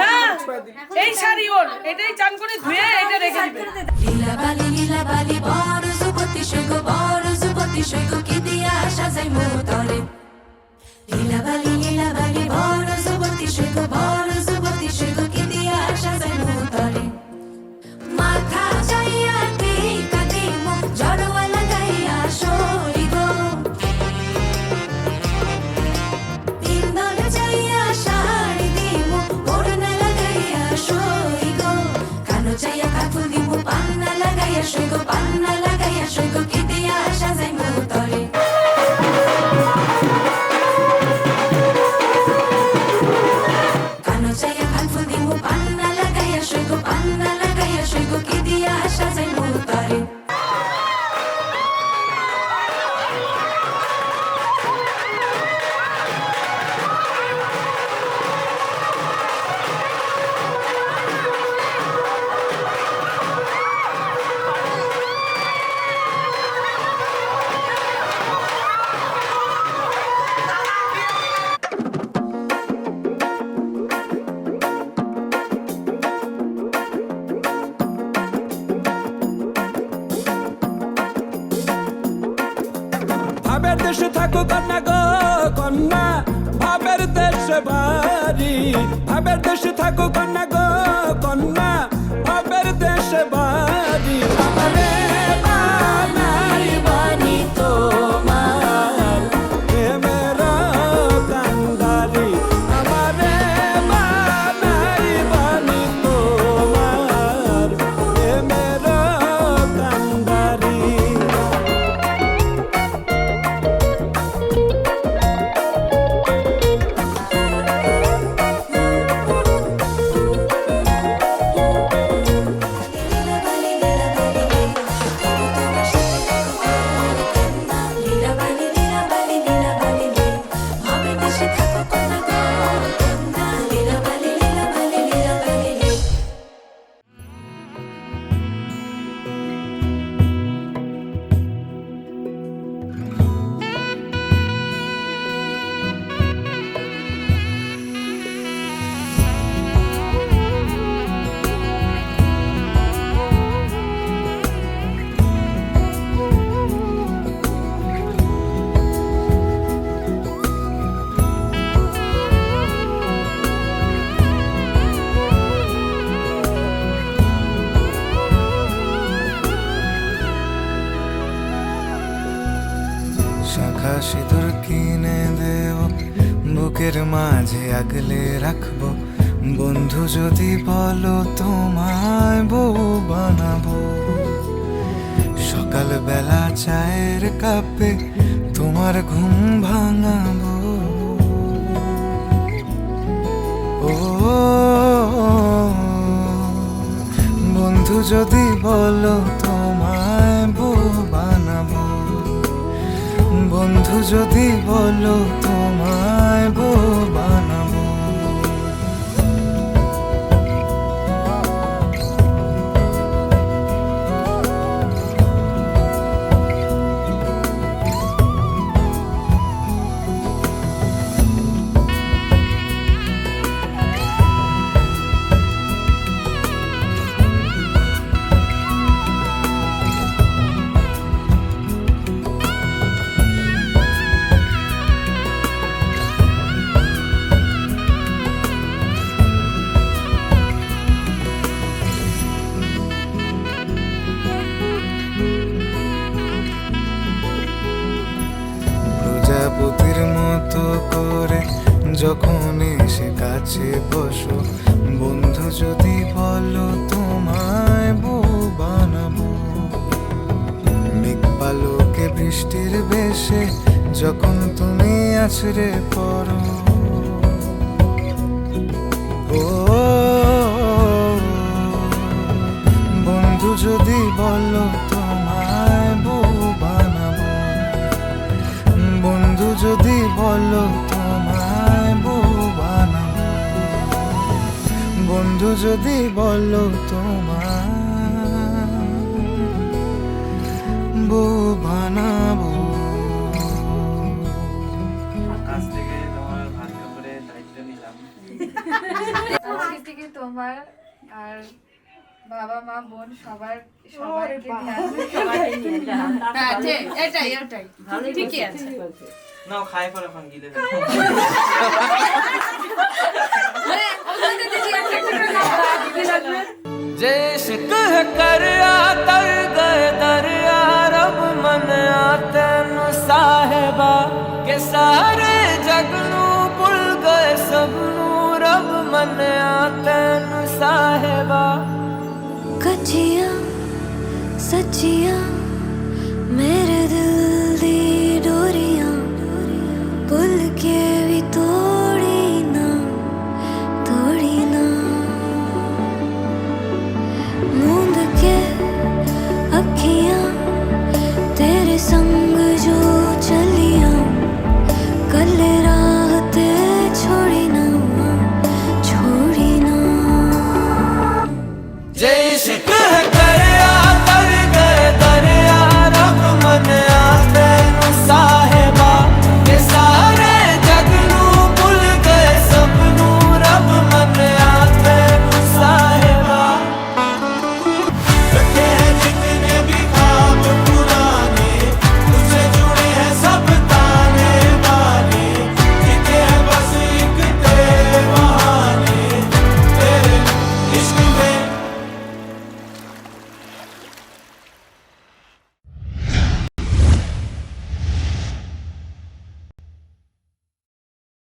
না এই শাড়ি ওর, এটাই চান করে ধুয়ে এটা রেখে দিবে। লীলা বালি বড় যুবতী সৈক বড় যুবতী সৈক কি দিয়া সাজাই মোতরে। লীলা বালি বড় যুবতী সৈক বড় যুবতী সৈক কি দিয়া সাজাই মোতরে। মাথা চাইয়া টিকা দিমু জড়োয়া লাগাইয়া সই গো। তিনদলে যাইয়া শাড়ি দিমু ওড়না লাগাইয়া সই গো। কানো চাইয়া কাফুল দিমু পান্না লাগাইয়া সই গো পান্না লাগাইয়া সই গো কি দিয়া সাজাই মোতরে। কানো চাইয়া কাফুল দিমু পান্না লাগাইয়া সই গো পান্না লাগাইয়া সই গো কি দিয়া সাজাই মোতরে। ভাবের দেশে থাকো কন্যা গো কন্যা, ভাবের দেশে বাড়ি। ভাবের দেশে থাকো কন্যা গো কন্যা, ভাবের দেশে বাড়ি। আমারে বানাই বানি তোমার প্রেমের কান্ডারি। আমারে বানাই বানি তোমার প্রেমের কান্ডারি। শাখা সিঁদুর কিনে দেব, বুকের মাঝে আগলে রাখবো। বন্ধু যদি বলো তোমায় বউ বানাবো। সকাল বেলা চায়ের কাপে তোমার ঘুম ভাঙাবো। ও বন্ধু যদি বলো তোমায় বউ বানাবো। বন্ধু যদি বলো তোমায় বউ বানাবো। প্রজাপতির মতো করে যখন এসে কাছে বসো। বন্ধু যদি বলো তোমায় বউ বানাবো। মেঘ পালকে বৃষ্টির বেশে যখন তুমি আছড়ে পড়ো। ও বন্ধু যদি বলো তোমায় বউ বানাবো। বন্ধু যদি বলো তোমায় বউ বানাবো। বন্ধু যদি বলো তোমায় বউ বানাবো। কাছ থেকে তোমার ভাগ্য করে দায়িত্ব নিলাম। আমার আর বাবা মা বোন সবাইকে ধ্যান হ্যাঁ এটাই ঠিকই আছে। নাও খাই পরে এখন গিলে जैसे कह कर आतर गए दरिया रब मन आतन साहेबा के सारे जगनू भुल गए सबनू रब मन आतन साहेबा कचिया सचिया